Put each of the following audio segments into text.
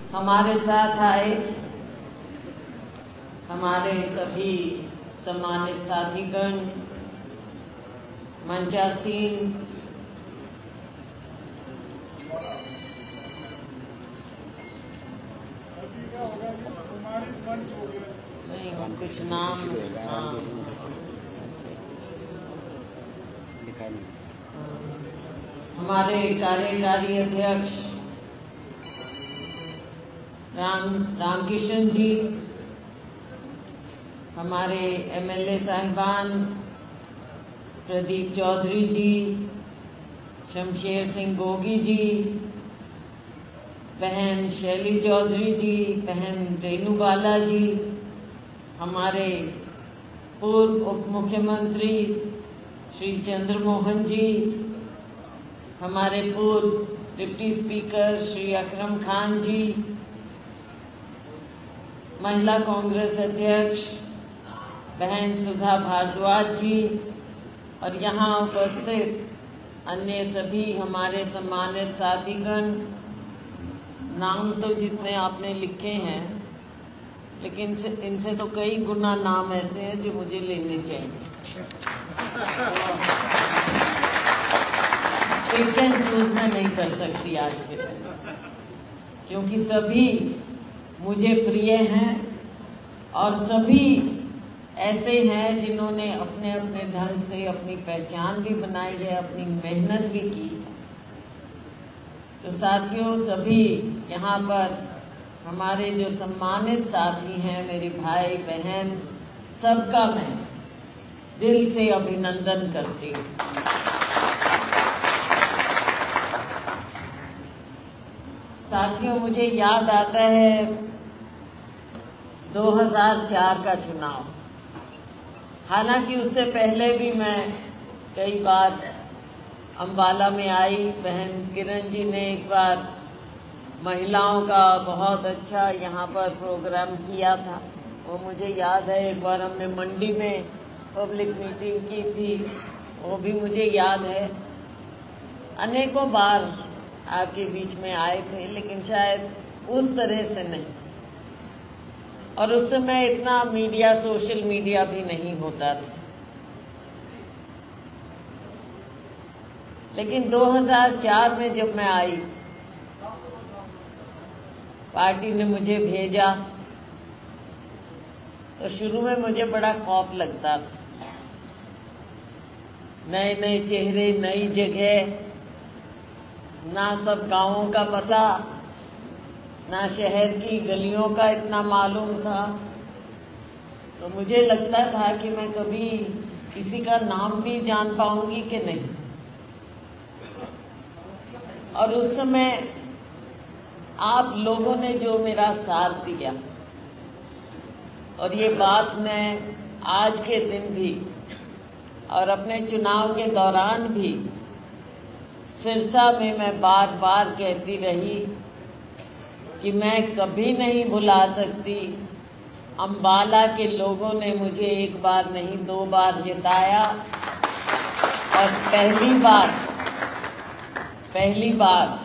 हमारे साथ आए हमारे सभी सम्मानित साथीगण, मंचासीन, नहीं कुछ नाम हमारे कार्यकारी अध्यक्ष रामकिशन जी, हमारे एमएलए साहिबान प्रदीप चौधरी जी, शमशेर सिंह गोगी जी, बहन शैली चौधरी जी, बहन रेणु बाला जी, हमारे पूर्व उप मुख्यमंत्री श्री चंद्रमोहन जी, हमारे पूर्व डिप्टी स्पीकर श्री अकरम खान जी, महिला कांग्रेस अध्यक्ष बहन सुधा भारद्वाज जी और यहाँ उपस्थित अन्य सभी हमारे सम्मानित साथीगण। नाम तो जितने आपने लिखे हैं, लेकिन इनसे तो कई गुना नाम ऐसे हैं जो मुझे लेने चाहिए। पिक एंड चूज मैं नहीं कर सकती आज के दिन, क्योंकि सभी मुझे प्रिय हैं और सभी ऐसे हैं जिन्होंने अपने अपने ढंग से अपनी पहचान भी बनाई है, अपनी मेहनत भी की है। तो साथियों, सभी यहाँ पर हमारे जो सम्मानित साथी हैं, मेरे भाई बहन, सबका मैं दिल से अभिनंदन करती हूँ। साथियों, मुझे याद आता है 2004 का चुनाव। हालांकि उससे पहले भी मैं कई बार अम्बाला में आई। बहन किरण जी ने एक बार महिलाओं का बहुत अच्छा यहाँ पर प्रोग्राम किया था, वो मुझे याद है। एक बार हमने मंडी में पब्लिक मीटिंग की थी, वो भी मुझे याद है। अनेकों बार आपके बीच में आए थे, लेकिन शायद उस तरह से नहीं। और उस समय इतना मीडिया, सोशल मीडिया भी नहीं होता था। लेकिन 2004 में जब मैं आई, पार्टी ने मुझे भेजा, तो शुरू में मुझे बड़ा खौफ लगता था। नए नए चेहरे, नई जगह, ना सब गांवों का पता, ना शहर की गलियों का इतना मालूम था। तो मुझे लगता था कि मैं कभी किसी का नाम भी जान पाऊंगी कि नहीं। और उस समय आप लोगों ने जो मेरा साथ दिया, और ये बात मैं आज के दिन भी और अपने चुनाव के दौरान भी सिरसा में मैं बार बार कहती रही कि मैं कभी नहीं भुला सकती, अम्बाला के लोगों ने मुझे एक बार नहीं 2 बार जिताया। और पहली बार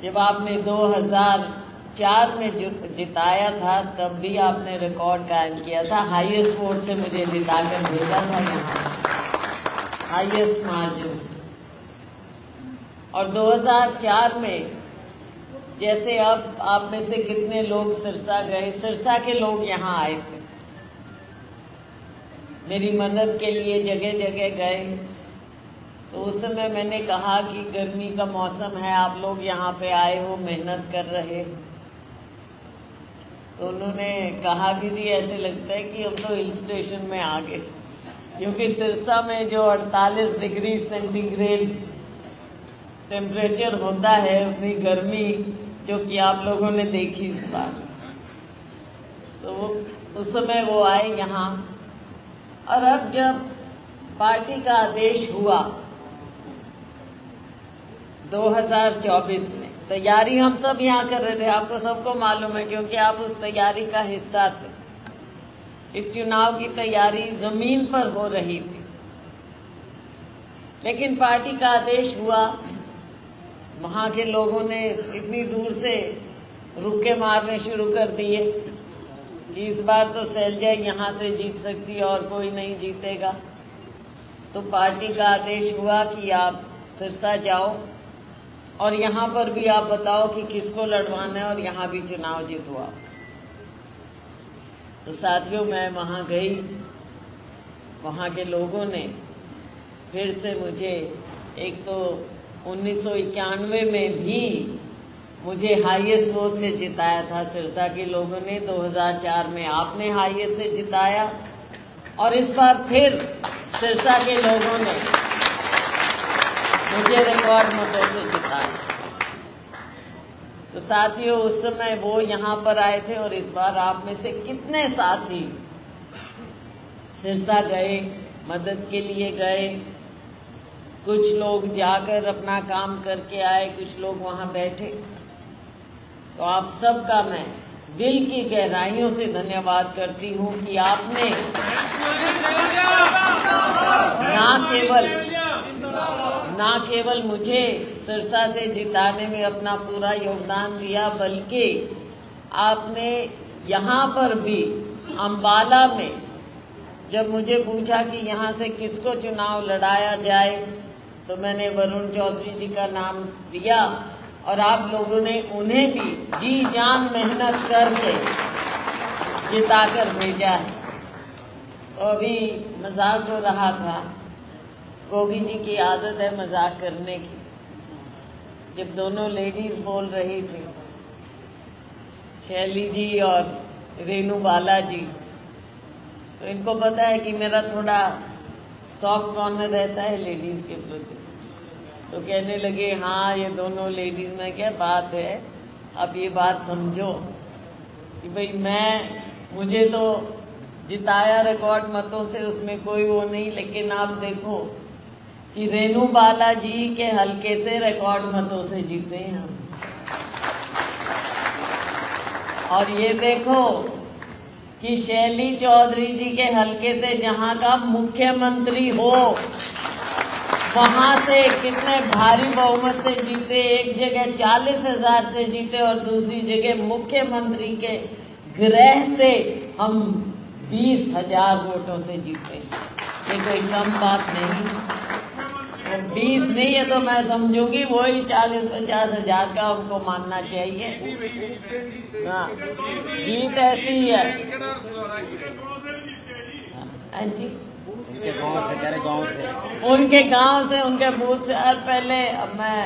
जब आपने 2004 में जिताया था, तब भी आपने रिकॉर्ड कायम किया था। हाईएस्ट वोट से मुझे जिताकर भेजा था यहाँ से, हाईएस्ट मार्जिन से। और 2004 में जैसे अब आप में से कितने लोग सिरसा गए, सिरसा के लोग यहाँ आए थे, मेरी मदद के लिए जगह जगह गए। तो उस समय मैंने कहा कि गर्मी का मौसम है, आप लोग यहाँ पे आए हो, मेहनत कर रहे हो। तो उन्होंने कहा कि जी ऐसे लगता है कि हम तो हिल स्टेशन में आ गए, क्योंकि सिरसा में जो 48 डिग्री सेंटीग्रेड टेम्परेचर होता है, उतनी गर्मी जो कि आप लोगों ने देखी इस बार। तो उस समय वो आए यहाँ। और अब जब पार्टी का आदेश हुआ 2024 में, तैयारी हम सब यहाँ कर रहे थे, आपको सबको मालूम है, क्योंकि आप उस तैयारी का हिस्सा थे। इस चुनाव की तैयारी जमीन पर हो रही थी। लेकिन पार्टी का आदेश हुआ, वहाँ के लोगों ने इतनी दूर से रुके मारने शुरू कर दिए कि इस बार तो शैलजा यहाँ से जीत सकती है और कोई नहीं जीतेगा। तो पार्टी का आदेश हुआ कि आप सिरसा जाओ और यहाँ पर भी आप बताओ कि किसको लड़वाना है और यहाँ भी चुनाव जितवाओ। तो साथियों, मैं वहाँ गई, वहाँ के लोगों ने फिर से मुझे, एक तो 1991 में भी मुझे हाईएस्ट वोट से जिताया था सिरसा के लोगों ने, 2004 में आपने हाईएस्ट से जिताया और इस बार फिर सिरसा के लोगों ने मुझे रिकॉर्ड मतों से जिताया। तो साथियों, उस समय वो यहाँ पर आए थे और इस बार आप में से कितने साथी सिरसा गए, मदद के लिए गए? कुछ लोग जाकर अपना काम करके आए, कुछ लोग वहाँ बैठे। तो आप सबका मैं दिल की गहराइयों से धन्यवाद करती हूँ कि आपने ना केवल मुझे सिरसा से जिताने में अपना पूरा योगदान दिया, बल्कि आपने यहाँ पर भी अम्बाला में जब मुझे पूछा कि यहाँ से किसको चुनाव लड़ाया जाए, तो मैंने वरुण चौधरी जी का नाम दिया और आप लोगों ने उन्हें भी जी जान मेहनत करके जिताकर भेजा है। तो अभी मजाक हो रहा था, गोगी जी की आदत है मजाक करने की। जब दोनों लेडीज बोल रही थी, शैली जी और रेनू बाला जी, तो इनको पता है कि मेरा थोड़ा सॉफ्ट कॉर्नर रहता है लेडीज के प्रति। तो कहने लगे, हाँ ये दोनों लेडीज में क्या बात है, अब ये बात समझो कि भाई मुझे तो जिताया रिकॉर्ड मतों से, उसमें कोई वो नहीं, लेकिन आप देखो कि रेनू बाला जी के हल्के से रिकॉर्ड मतों से जीते हैं हम। और ये देखो कि शैली चौधरी जी के हल्के से जहां का मुख्यमंत्री हो, वहां से कितने भारी बहुमत से जीते। एक जगह 40,000 से जीते और दूसरी जगह मुख्यमंत्री के गृह से हम 20,000 वोटों से जीते। ये कोई कम बात नहीं। 20 नहीं है तो मैं समझूंगी वही 40-50 हजार का हमको मानना चाहिए। हाँ, जीत ऐसी है। हाँ जी, उनके गांव से उनके बूथ से। और पहले, अब मैं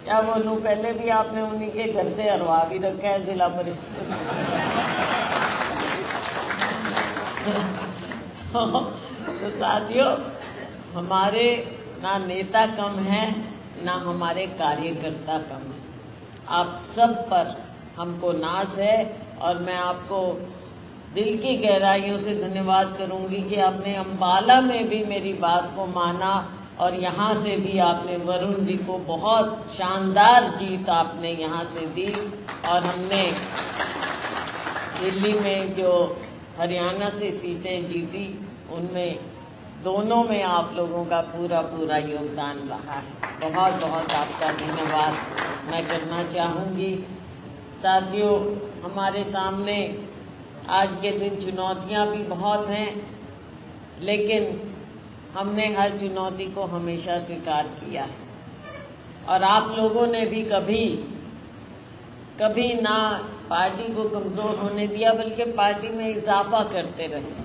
क्या बोलूं, पहले भी आपने उन्हीं के घर से हरवा भी रखा है जिला परिषद। तो साथियों, हमारे ना नेता कम है, ना हमारे कार्यकर्ता कम है। आप सब पर हमको नाज है और मैं आपको दिल की गहराइयों से धन्यवाद करूंगी कि आपने अम्बाला में भी मेरी बात को माना और यहाँ से भी आपने वरुण जी को बहुत शानदार जीत आपने यहाँ से दी। और हमने दिल्ली में जो हरियाणा से सीटें जीती, उनमें दोनों में आप लोगों का पूरा योगदान रहा है। बहुत बहुत आपका धन्यवाद मैं करना चाहूँगी। साथियों, हमारे सामने आज के दिन चुनौतियाँ भी बहुत हैं, लेकिन हमने हर चुनौती को हमेशा स्वीकार किया है और आप लोगों ने भी कभी ना पार्टी को कमज़ोर होने दिया, बल्कि पार्टी में इजाफा करते रहे।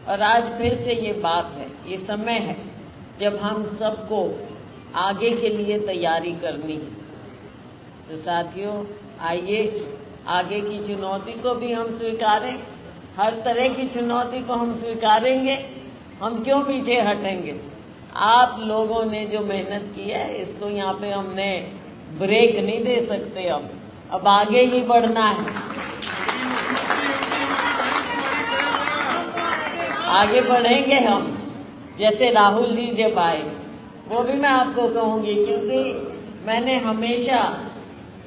और आज फिर से ये बात है, ये समय है जब हम सबको आगे के लिए तैयारी करनी है। तो साथियों, आइए आगे की चुनौती को भी हम स्वीकारें। हर तरह की चुनौती को हम स्वीकारेंगे, हम क्यों पीछे हटेंगे। आप लोगों ने जो मेहनत की है, इसको यहाँ पे हमने ब्रेक नहीं दे सकते। अब आगे ही बढ़ना है, आगे बढ़ेंगे हम। जैसे राहुल जी जब आए, वो भी मैं आपको कहूँगी, क्योंकि मैंने हमेशा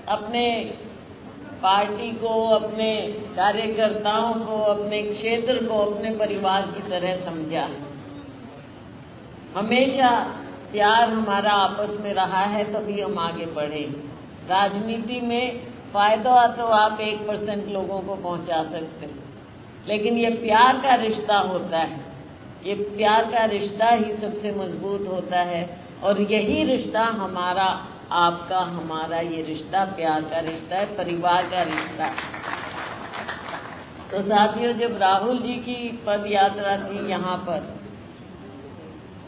अपने पार्टी को, अपने कार्यकर्ताओं को, अपने क्षेत्र को अपने परिवार की तरह समझा। हमेशा प्यार हमारा आपस में रहा है, तभी हम आगे बढ़े। राजनीति में फायदा तो आप 1% लोगों को पहुंचा सकते हैं, लेकिन ये प्यार का रिश्ता होता है, ये प्यार का रिश्ता ही सबसे मजबूत होता है। और यही रिश्ता हमारा, आपका, हमारा ये रिश्ता प्यार का रिश्ता है, परिवार का रिश्ता है। तो साथियों, जब राहुल जी की पद यात्रा थी यहाँ पर,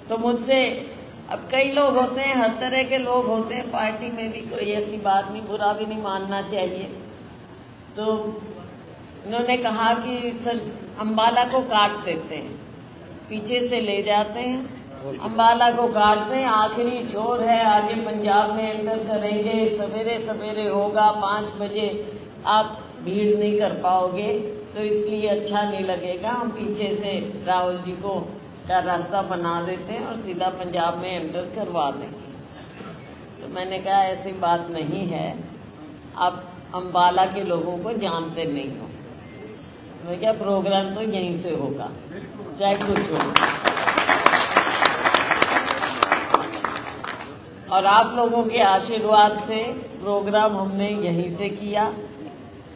तो मुझसे, अब कई लोग होते हैं, हर तरह के लोग होते हैं पार्टी में भी, कोई ऐसी बात नहीं, बुरा भी नहीं मानना चाहिए। तो उन्होंने कहा कि सर अम्बाला को काट देते हैं, पीछे से ले जाते हैं, अम्बाला को काटते हैं, आखिरी छोर है, आगे पंजाब में एंटर करेंगे, सवेरे सवेरे होगा 5 बजे, आप भीड़ नहीं कर पाओगे, तो इसलिए अच्छा नहीं लगेगा, हम पीछे से राहुल जी को का रास्ता बना देते हैं और सीधा पंजाब में एंटर करवा देंगे। तो मैंने कहा ऐसी बात नहीं है, आप अम्बाला के लोगों को जानते नहीं हो, मैं क्या प्रोग्राम तो यहीं से होगा, चाहे कुछ हो। और आप लोगों के आशीर्वाद से प्रोग्राम हमने यहीं से किया।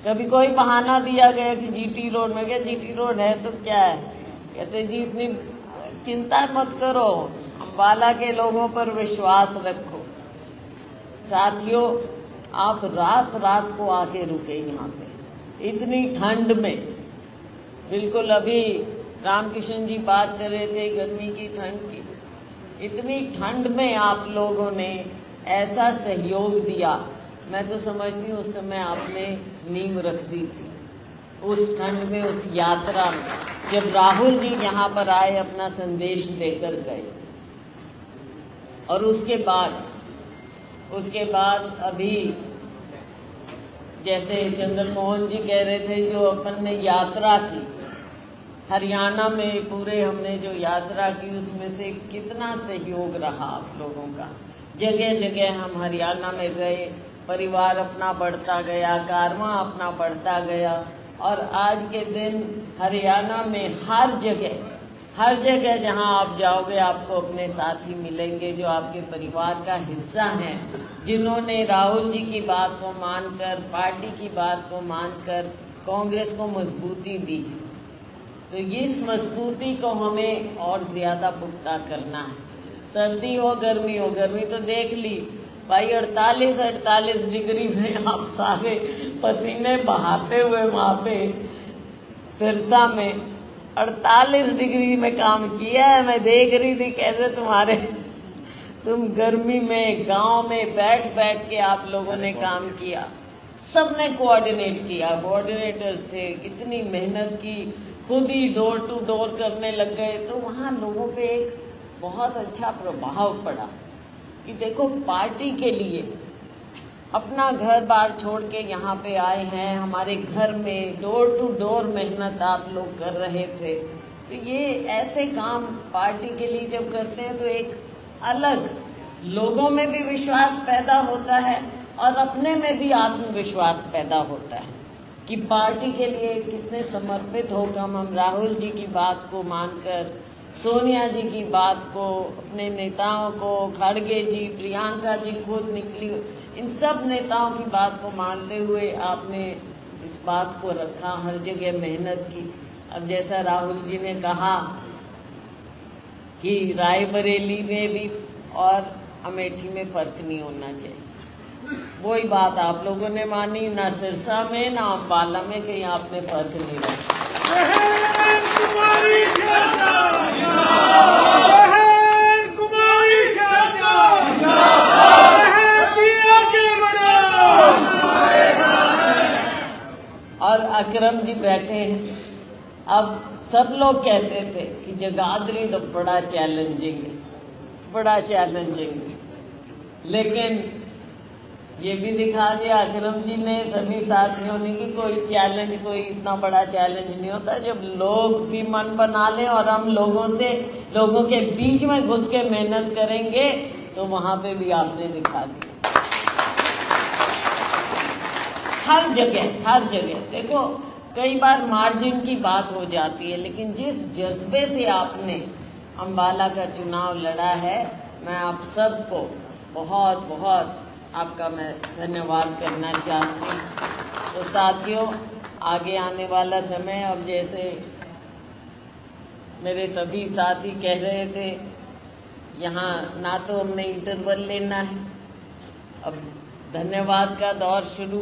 कभी कोई बहाना दिया गया कि जीटी रोड में, क्या जीटी रोड है तो क्या है, कहते जी इतनी चिंता मत करो, अम्बाला के लोगों पर विश्वास रखो। साथियों, आप रात रात को आके रुके यहाँ पे, इतनी ठंड में, बिल्कुल अभी रामकिशन जी बात कर रहे थे गर्मी की, ठंड की, इतनी ठंड में आप लोगों ने ऐसा सहयोग दिया। मैं तो समझती हूँ उस समय आपने नींव रख दी थी, उस ठंड में, उस यात्रा में, जब राहुल जी यहाँ पर आए, अपना संदेश लेकर गए। और उसके बाद अभी जैसे चंद्र मोहन जी कह रहे थे, जो अपन ने यात्रा की हरियाणा में, पूरे हमने जो यात्रा की उसमें से कितना सहयोग रहा आप लोगों का। जगह जगह हम हरियाणा में गए, परिवार अपना बढ़ता गया, कारवां अपना बढ़ता गया, और आज के दिन हरियाणा में हर जगह जहां आप जाओगे आपको अपने साथी मिलेंगे जो आपके परिवार का हिस्सा हैं, जिन्होंने राहुल जी की बात को मानकर, पार्टी की बात को मानकर कांग्रेस को मजबूती दी। तो इस मजबूती को हमें और ज्यादा पुख्ता करना है। सर्दी हो गर्मी हो, गर्मी तो देख ली भाई, 48 डिग्री में आप सारे पसीने बहाते हुए वहाँ पे सिरसा में 48 डिग्री में काम किया है। मैं देख रही थी कैसे तुम गर्मी में गांव में बैठ के आप लोगों ने काम किया, सबने कोऑर्डिनेट किया, कोऑर्डिनेटर्स थे, कितनी मेहनत की, खुद ही डोर टू डोर करने लग गए। तो वहाँ लोगों पे एक बहुत अच्छा प्रभाव पड़ा कि देखो पार्टी के लिए अपना घर बार छोड़ के यहाँ पे आए हैं, हमारे घर में डोर टू डोर मेहनत आप लोग कर रहे थे। तो ये ऐसे काम पार्टी के लिए जब करते हैं तो एक अलग लोगों में भी विश्वास पैदा होता है और अपने में भी आत्मविश्वास पैदा होता है कि पार्टी के लिए कितने समर्पित होकर हम राहुल जी की बात को मानकर, सोनिया जी की बात को, अपने नेताओं को, खड़गे जी, प्रियंका जी खुद निकली, इन सब नेताओं की बात को मानते हुए आपने इस बात को रखा, हर जगह मेहनत की। अब जैसा राहुल जी ने कहा कि रायबरेली में भी और अमेठी में फर्क नहीं होना चाहिए, वही बात आप लोगों ने मानी, ना सिरसा में ना अम्बाला में कहीं आपने फर्क नहीं रखा। और अकरम जी बैठे हैं। अब सब लोग कहते थे कि जगाधरी तो बड़ा चैलेंजिंग है, बड़ा चैलेंजिंग है, लेकिन ये भी दिखा दिया अकरम जी ने, सभी साथियों ने, कि कोई चैलेंज, कोई इतना बड़ा चैलेंज नहीं होता जब लोग भी मन बना लें और हम लोगों के बीच में घुस के मेहनत करेंगे। तो वहां पे भी आपने दिखा दिया हर जगह। देखो कई बार मार्जिन की बात हो जाती है, लेकिन जिस जज्बे से आपने अम्बाला का चुनाव लड़ा है, मैं आप सबको बहुत बहुत आपका मैं धन्यवाद करना चाहती हूँ। तो साथियों, आगे आने वाला समय, अब जैसे मेरे सभी साथी कह रहे थे, यहाँ ना तो हमने इंटरवल लेना है, अब धन्यवाद का दौर शुरू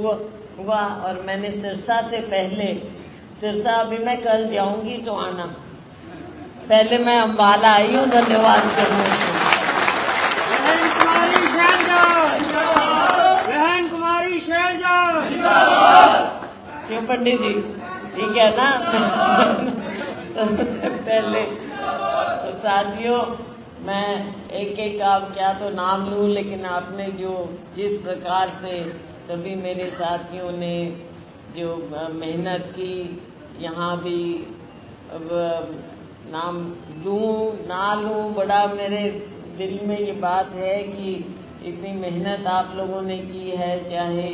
हुआ। और मैंने सिरसा से पहले, सिरसा अभी मैं कल जाऊंगी तो आना, पहले मैं अम्बाला आई हूँ धन्यवाद करने। बहन कुमारी शैलजा, क्यों पंडित जी, ठीक है ना? तो सबसे पहले तो साथियों, मैं एक एक आप क्या तो नाम लूँ, लेकिन आपने जो जिस प्रकार से सभी मेरे साथियों ने जो मेहनत की, यहाँ भी अब नाम लूँ ना लूँ, बड़ा मेरे दिल में ये बात है कि इतनी मेहनत आप लोगों ने की है, चाहे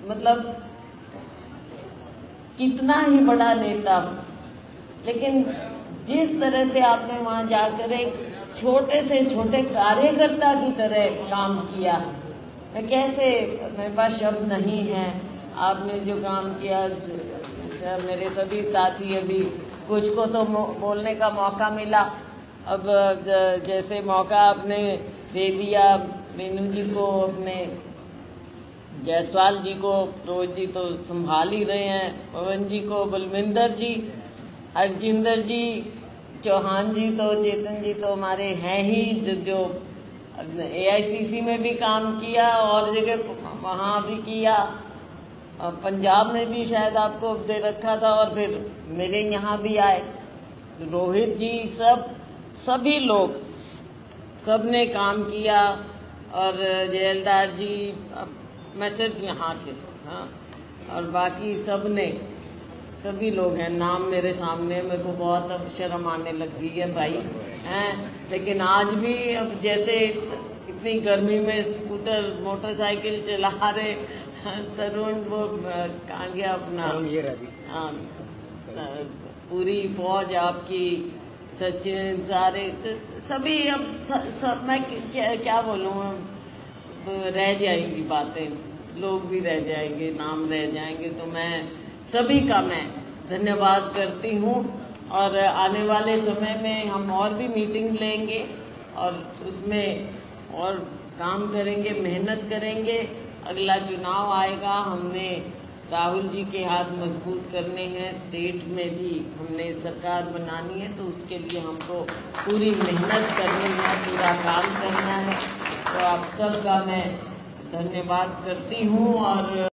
मतलब कितना ही बड़ा नेता, लेकिन जिस तरह से आपने वहाँ जाकर एक छोटे से छोटे कार्यकर्ता की तरह काम किया, मैं कैसे, मेरे पास शब्द नहीं है। आपने जो काम किया, मेरे सभी साथी, अभी कुछ को तो बोलने का मौका मिला, अब जैसे मौका आपने दे दिया मीनू जी को, अपने जायसवाल जी को, रोहित जी तो संभाल ही रहे हैं, पवन जी को, बलविंदर जी, हरजिंदर जी, चौहान जी, तो चेतन जी तो हमारे हैं ही, जो AICC में भी काम किया और जगह वहाँ भी किया, पंजाब में भी शायद आपको दे रखा था, और फिर मेरे यहाँ भी आए, रोहित जी, सभी लोग, सब ने काम किया। और जयलदार जी, मैं सिर्फ यहाँ के, हाँ, और बाकी सब ने, सभी लोग हैं, नाम मेरे सामने, मेरे को बहुत अब शर्म आने लग गई है भाई, हैं, लेकिन आज भी अब जैसे इतनी गर्मी में स्कूटर मोटरसाइकिल चला रहे तरुण, वो कहाँ गया अपना, हाँ, पूरी फौज आपकी, सचिन, सारे सभी, अब मैं क्या बोलूँ, रह जाएंगी बातें, लोग भी रह जाएंगे, नाम रह जाएंगे, तो मैं सभी का मैं धन्यवाद करती हूँ। और आने वाले समय में हम और भी मीटिंग लेंगे और उसमें और काम करेंगे, मेहनत करेंगे। अगला चुनाव आएगा, हमने राहुल जी के हाथ मजबूत करने हैं, स्टेट में भी हमने सरकार बनानी है, तो उसके लिए हमको पूरी मेहनत करनी है, पूरा काम करना है। तो आप सबका मैं धन्यवाद करती हूँ। और